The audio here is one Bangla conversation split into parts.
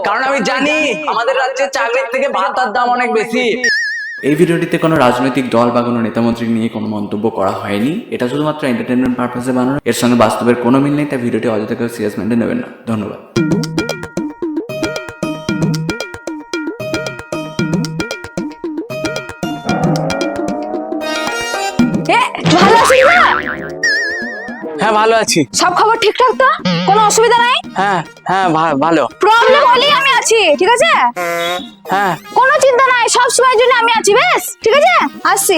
কারণ আমি জানি আমাদের রাজ্যে চাকরির থেকে ভাতার দাম অনেক বেশি। এই ভিডিওটিতে কোনো রাজনৈতিক দল বা কোনো নেতামন্ত্রী নিয়ে কোনো মন্তব্য করা হয়নি। এটা শুধুমাত্র এন্টারটেনমেন্ট পারপাসে বানানো। এর সঙ্গে বাস্তবের কোনো মিল নেই, তাই ভিডিওটি অযথা কেউ সিরিয়াসমেন্টে নেবেন না। ধন্যবাদ। ভালো আছিস না? হ্যাঁ ভালো আছি। সব খবর ঠিকঠাক তো? কোনো অসুবিধা নাই? হ্যাঁ হ্যাঁ ভালো। প্রবলেম হলেই আমি আছি, ঠিক আছে? হ্যাঁ কোনো চিন্তা নাই, সব সময়ের জন্য আমি আছি, বেশ ঠিক আছে? আসছি।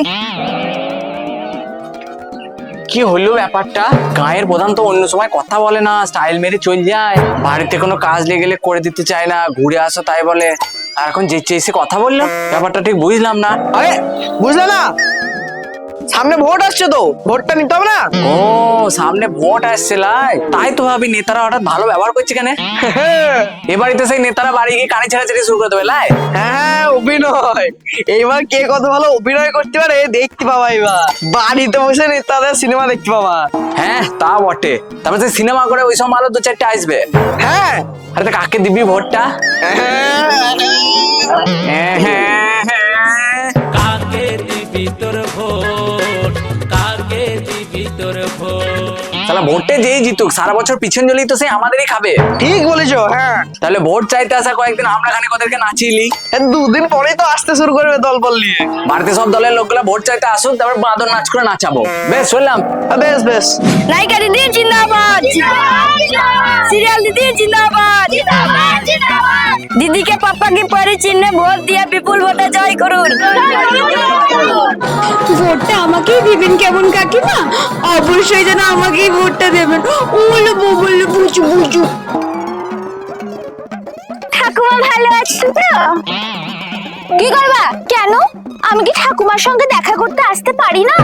কি হলো ব্যাপারটা? গায়ের প্রধান তো অন্য সময় কথা বলে না, স্টাইল মেরে চল যায়, বাড়িতে কোনো কাজ লেগে করে দিতে চায় না, ঘুরে আসো তাই বলে। আর এখন যে চেয়েছে কথা বললো, ব্যাপারটা ঠিক বুঝলাম না। আরে বুঝলে না, সামনে ভোট আসছে তো, ভোটটা নিতে হবে না? ও সামনে ভোট আসছে, তাই তো ভাবি নেতারা হঠাৎ ভালো ব্যবহার করছে কেন? এ বাড়িতে সেই নেতারা বাড়ি গিয়ে কানে ছেড়াছেড়ি শুরু করে দেবে। হ্যাঁ অভিনয়, এইবার কে কত ভালো অভিনয় করতে পারে দেখতে পাবা। এবার বাড়িতে বসে নেতাদের সিনেমা দেখতে পাবা। হ্যাঁ তা বটে, তারপর সেই সিনেমা করে ওই সব আলো দু চারটে আসবে। হ্যাঁ আরে তা কাকে দিবি ভোটটা? কাকে দিবি তোর ভোট, কাকে দিবি তোর ভোট। তাহলে ভোটে যেই জিতুক সারা বছর পিছন জলেই তো সেই আমাদেরই খাবে। ঠিক বলেছো। হ্যাঁ তাহলে ভোট চাইতে আসা কয়েকদিন আমরা খানিক ওদেরকে নাচিলি, দুদিন পরেই তো আসতে শুরু করবে দল বল নিয়ে। বাড়িতে সব দলের লোকগুলা ভোট চাইতে আসুক, তারপর বাঁদর নাচ করে নাচাবো। বেশ শুনলাম। বেশ বেশ। নায়িকা দিদি জিন্দাবাদ, সিরিয়াল দিদি জিন্দাবাদ, দিদিকে পাপা की परी चिन्हे ভোট দিয়ে বিপুল ভোটে জয় করুন। ভোটটা আমাকেই দিবেন কেমন কাকিমা? অবশ্যই যেন আমাকেই ভোটটা দেবেন। ওলে বলে বুঝু বুঝু। ঠাকুমা ভালো আছো তো? কি করবা? কেন আমি কি ঠাকুমার সঙ্গে দেখা করতে আসতে পারি না?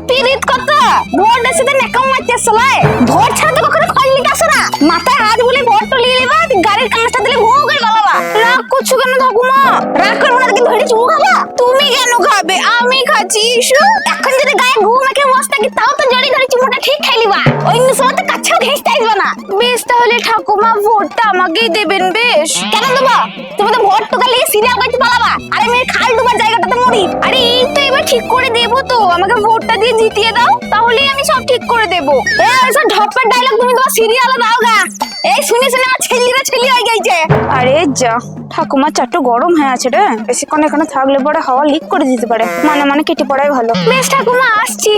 পিরিত কত ভোট এসে তো নেকাম মারতেছ লাই। ভোট ছাড়া তো কখনো খল্লি কাছো না। মাথায় হাত বলে ভোট তো লিয়ে নেবা, গাড়ির কাঁচটা দিলে ভো করে গলাবা। রাগ করছো কেন ঠাকুমা? রাগ করবো না, কি ধরে চুমু খাবা? তুমি কেন খাবে? আমি খাচ্ছি। ইসু এখন যদি গায়ে ঘু মেখে বসতে কি তাও তো জড়ি ধরে চুমুটা ঠিক খাইলিবা। অন্য সময় তো কাছেও ঘেঁষতে আসবে না। বেশ তাহলে ঠাকুমা ভোটটা আমাকেই দেবেন। বেশ কেন দেবা? তুমি তো ভোট তো খালি সিরিয়াল করতে পালাবা। আরে মেয়ে খাল ডুবার জায়গাটাতে মরি। আরে এই তো এবার ঠিক করে দেবো তো, আমাকে ভোটটা দিয়ে জিতিয়ে দাও, তাহলেই আমি সব ঠিক করে দেবো। এইসব ঢপের ডায়লগ তুমি তোমার সিরিয়ালে দাও গা। এই শুনে শুনে আমার ছেলি হয়ে গেছে। আরে যা, ঠাকুমা চাট্টু গরম হয়ে আছে রে, বেশিক্ষণ এখানে থাকলে পরে হাওয়া লিক করে দিতে পারে। মানে কেটে পড়াই ভালো। বেশ ঠাকুমা আসছি।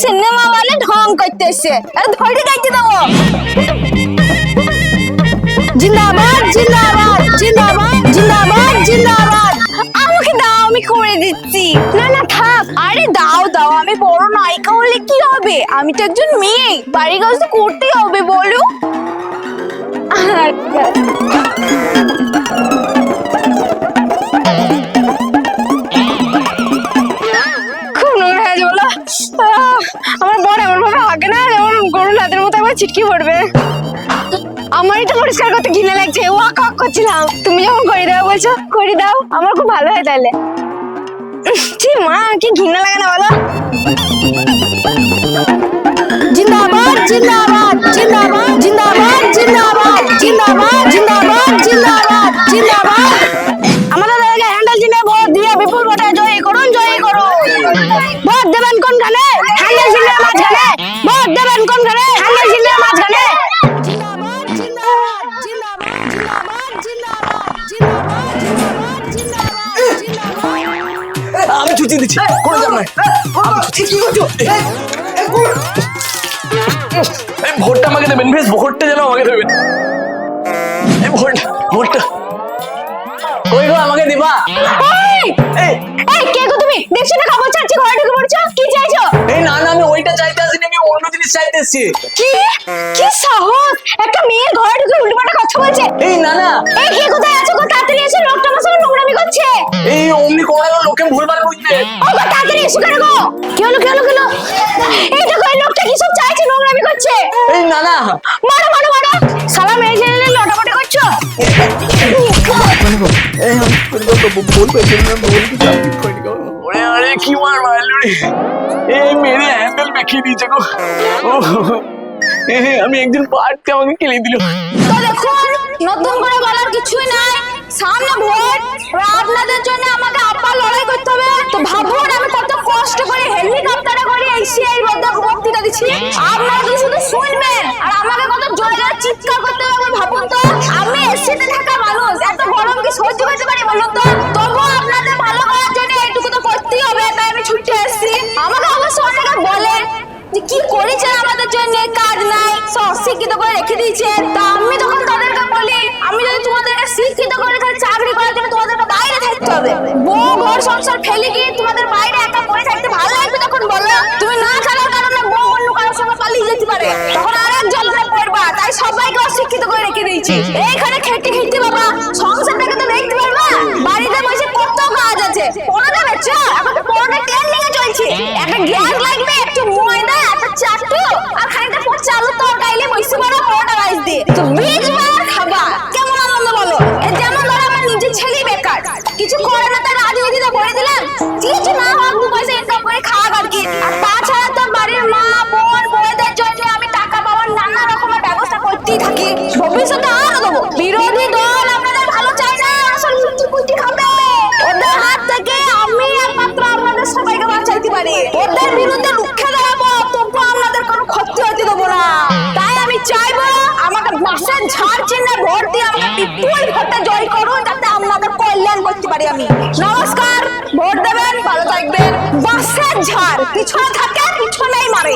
সিনেমা বলে ঢং করতে এসছে, আরে ধরে গাইতে দাও। জিন্দাবাদ জিন্দাবাদ জিন্দাবাদ জিন্দাবাদ জিন্দাবাদ। আমাকে দাও, আমি করে দিচ্ছি। না না থাক। আরে দাও দাও, আমি বড় নায়িকা হলে কি হবে? আমি তো একজন মেয়ে, বাড়ির কাজ তো করতেই হবে বলো। খুব নোংরা হয়ে যাবো না। আমার বড় এমন ভাবে হাগে না যেমন গরু লাদের মতো আমার ছিটকি পড়বে। আমারই তো পরিষ্কার করতে ঘৃণা লাগছে, ওয়াক ওয়াক করছিলাম। তুমি যখন করে দাও বলছো, করে দাও, আমার খুব ভালো হয় তাহলে। ছি মা, কি ঘৃণা লাগে না বলো? জিন্দাবাদ জিন্দাবাদ জিন্দাবাদ জিন্দাবাদ জিন্দাবাদ জিন্দাবাদ জিন্দাবাদ জিন্দাবাদ জিন্দাবাদ। আমাদের জায়গায় হ্যান্ডেল চিহ্নে ভোট দিয়ে বিপুল ভোটে জয় করুন, জয় করুন। ভোট দেবেন কোনখানে? হ্যান্ডেল চিহ্নের মাঝখানে। ভোট দেবেন কোনখানে? হ্যান্ডেল চিহ্নের মাঝখানে। আমি ছুটি দিচ্ছি, কোনো যাব না। ভোটটা আমাকে দেবেন, বেশ ভোটটা যেন আমাকে দেবেন। ভোটটা ওই গো আমাকে দিবা। কে গো তুমি? দেখছো না খবর ছাড়ছি, ঘরে ঢুকে পড়ছো। কি চাইছো? এই না না, আমি ওইটা চাইতে আসিনি, আমি অন্য জিনিস চাইতে এসেছি। কি কি সাহস! একটা মেয়ের ঘরে ঢুকে উল্টোপাল্টা কথা বলছে। এই না না, এই কে কোথায় আছো গো? তাড়াতাড়ি এসো, লোকটা আমার সঙ্গে নোংরামি করছে। এই অমনি কোড়া লোকে ভুলভাল বুঝবে। ও গো তাড়াতাড়ি এসো কেন গো? কি হলো কি হলো কি হলো? এই দেখো এই লোকটা কি সব চাইছে, নোংরামি করছে। এই না না, মারো মারো মারো। সালা মেয়ে ছেলে লটাপটি করছো। ওরে আরে কি মার মারলো রে, এই মেরে হ্যান্ডেল মেখে দিয়েছে গো। আমি একদিন পার্টকে আমাকে খেলে দিল। তো দেখুন নতুন করে বলার কিছুই নাই, সামনে ভোট, এবার আপনাদের জন্য আমাকে আবার লড়াই করতে হবে। তো ভাবুন আমি কত কষ্ট করে হেলিকপ্টারে করে এসে এই বক্তৃতা দিচ্ছি, আপনারা তো শুধু শুনবেন আর আমাকে কত জোরে জোরে চিৎকার করতে হবে ভাবুন তো। আমি এসিতে থাকা মানুষ, এত গরম কি সহ্য করতে পারি বলুন তো? তবুও আপনাদের ভালো করার জন্য এইটুকু তো করতেই হবে, তাই আমি ছুটে এসেছি। আমাকে অবশ্য অনেকে বলে যে কি করেছেন আমাদের জন্য, কাজ নাই, সব শিক্ষিত করে রেখে দিয়েছেন। তা আমি তখন তাদেরকে বলি, আমি যদি তোমাদেরকে শিক্ষিত করে খালি চাকরি করার জন্য তোমাদেরকে বাইরে থাকতে হবে, বউ ঘর সংসার ফেলে গিয়ে তোমাদের বাইরে একা পড়ে থাকতে ভালো লাগবে তখন বলো? তুমি না খেলার কারণে বউ অন্য কারোর সঙ্গে পালিয়ে যেতে পারে, তখন আরেক যন্ত্রণা পড়বা। তাই সবাইকে অশিক্ষিত করে রেখে দিয়েছি। এইখানে খেটে খেটে বাবা সংসারটাকে তো দেখতে পারবা, বাড়িতে বসে কত কাজ আছে। পড়াটা বেচো, এখন তো পড়াটা ট্রেন্ডিং এ চলছে। একটা গ্যাস লাগবে, একটু ময়দা, একটা চাটু আর খানিকটা পচা আলুর তরকারি বসে বড় পরোটা রাইস দিয়ে তো 20 বার খাবা, কেমন আনন্দ বলো? যেমন ধরো আমার নিজের ছেলে বেকার, কিছু করে না, তাই রাজনীতিতে ভরে দিলাম, কিছু না হোক 2 পয়সা ইনকাম করে খাওয়া আর কি। আর তাছাড়া তো বাড়ির মা বোন বউদের জন্য আমি টাকা পাওয়ার নানা রকমের ব্যবস্থা করতেই থাকি, ভবিষ্যতে আরো দেবো। বিরোধী দল আপনাদের ভালো চাই না, আসলে লুচি পুচি খাবে, ওদের হাত থেকে আমি একমাত্র আপনাদের সবাইকে বাঁচাইতে পারি। ওদের বিরুদ্ধে রুখে দাঁড়াবো, তবু আপনাদের কোনো ক্ষতি হতে দেবো না। তাই আমি চাইবো আমাকে বাসের ঝাড় চিহ্নে ভোট দিয়ে আমাকে বিপুল ভোটে জয় করুন, যাতে আপনাদের কল্যাণ করতে পারি আমি। নমস্কার, ভোট দেবেন, ভালো থাকবেন। বাসের ঝাড় পিছনে থাকে, পিছনেই মারে।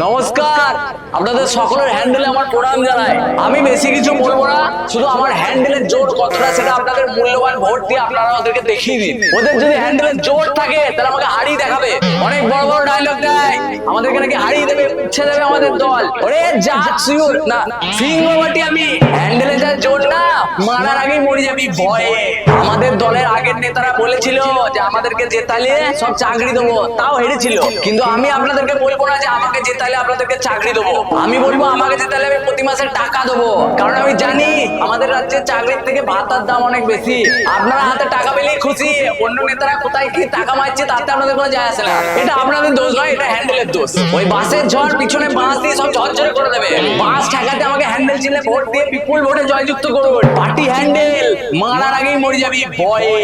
নমস্কার, আপনাদের সকলের হ্যান্ডেলে আমার প্রণাম জানাই। আমি বেশি কিছু বলবো না, শুধু আমার হ্যান্ডেলের জোর কতটা সেটা আপনাদের মূল্যবান ভোট দিয়ে আপনারা ওদেরকে দেখিয়ে দিন। ওদের যদি হ্যান্ডেলের জোর থাকে তাহলে আমাকে হারিয়ে দেখাবে। অনেক বড় বড় ডায়লগ দেয়, আমাদেরকে নাকি হারিয়ে দেবে, উচ্ছে দেবে আমাদের দল। ওরে জাত সিউর না সিংহবাটি, আমি হ্যান্ডেলে যা জোর না, মারার আগেই মরে যাবি ভয়ে। আমাদের দলের আগের নেতারা বলেছিল যে আমাদেরকে জেতালে সব চাকরি দেবো, তাও হেরেছিল। কিন্তু আমি আপনাদেরকে বলবো না যে আমাকে জেতালে আপনাদেরকে চাকরি দেবো, আমি বলবো আমাকে জেতালে আমি প্রতি মাসে টাকা দেবো। কারণ আমি জানি আমাদের রাজ্যে চাকরির থেকে ভাতার দাম অনেক বেশি। আপনারা হাতে টাকা পেলেই খুশি, অন্য নেতারা কোথায় কি টাকা মারছে তাতে আপনাদের কোনো যায় আসে না। এটা আপনাদের দোষ নয়, এটা হ্যান্ডেলের দোষ। ওই বাসের ঝড় পিছনে বাঁশ দিয়ে সব ঝরঝরে করে দেবে। বাস ঠেকাতে আমাকে হ্যান্ডেল চিনে ভোট দিয়ে বিপুল ভোটে জয়যুক্ত করুন। পার্টি হ্যান্ডেল, মারার আগেই মরে যাবি ভয়ে।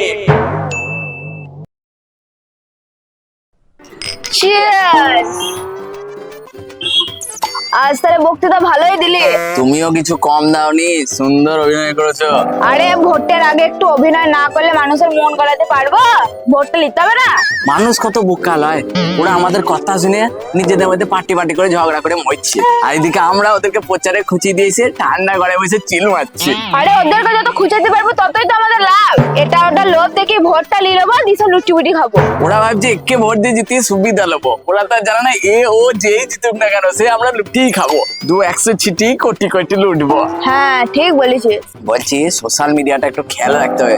চিয়ার্স। আজ তাহলে বক্তৃতা ভালোই দিলি। তুমিও কিছু কম দাওনি, সুন্দর অভিনয় করেছো। আরে ভোটের আগে একটু অভিনয় না করলে মানুষের মন গলাতে পারবো? ভোটটা নিতে হবে না? মানুষ কত বোকা লয়, ওরা আমাদের কথা শুনে নিজেদের মধ্যে পার্টি পার্টি করে ঝগড়া করে মরছে, আর এদিকে আমরা ওদেরকে প্রচারে খুঁচিয়ে দিয়েছি, ঠান্ডা ঘরে বসে চিল মারছি। আরে ওদেরকে যত খুঁজাতে পারবো ততই তো আমাদের লাভ। এটা ওটা লোভ দেখে ভোটটা নিয়ে নেবো, দিশা লুচি খাবো। ওরা ভাবছে একে ভোট দিয়ে জিতিয়ে সুবিধা নেবো, ওরা তো জানে না এ ও যেই জিতুক না কেন সে আমরা লুটিই খাবো, 200 ছিটি কোটি কোটি লুটবো। হ্যাঁ ঠিক বলেছিস। বলছি সোশ্যাল মিডিয়াটা একটু খেয়াল রাখতে হবে,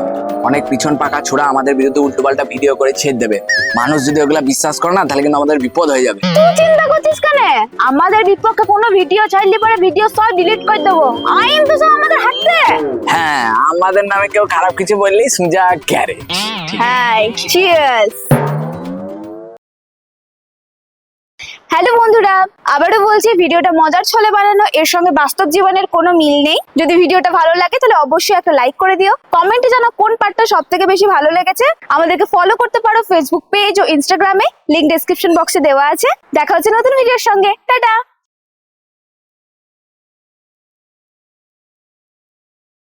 অনেক পিছন পাকা ছোড়া আমাদের বিরুদ্ধে উল্টোপাল্টা ভিডিও করে ছেড়ে দেবে। মানুষ যদি ওগুলা বিশ্বাস করে না তাহলে কিন্তু আমাদের বিপদ হয়ে যাবে। তুই চিন্তা করছিস কেন? আমাদের বিপক্ষে কোনো ভিডিও চাইলে পরে ভিডিও সব ডিলিট করে দেবো, আইন তো সব আমাদের হাতে। হ্যাঁ, আমাদের নামে কেউ খারাপ কিছু বললেই সুজা গ্যারেজ। হ্যাঁ, চিয়ার্স। হ্যালো বন্ধুরা, আবারও বলছি ভিডিওটা মজার ছলে বানানো, এর সঙ্গে বাস্তব জীবনের কোনো মিল নেই। যদি ভিডিওটা ভালো লাগে তাহলে অবশ্যই একটা লাইক করে দিও। কমেন্টে জানাও কোন পার্টটা সব থেকে বেশি ভালো লেগেছে। আমাদেরকে ফলো করতে পারো ফেসবুক পেজ ও ইনস্টাগ্রামে, লিংক ডেসক্রিপশন বক্সে দেওয়া আছে। দেখা হচ্ছে নতুন ভিডিওর সঙ্গে, টাটা।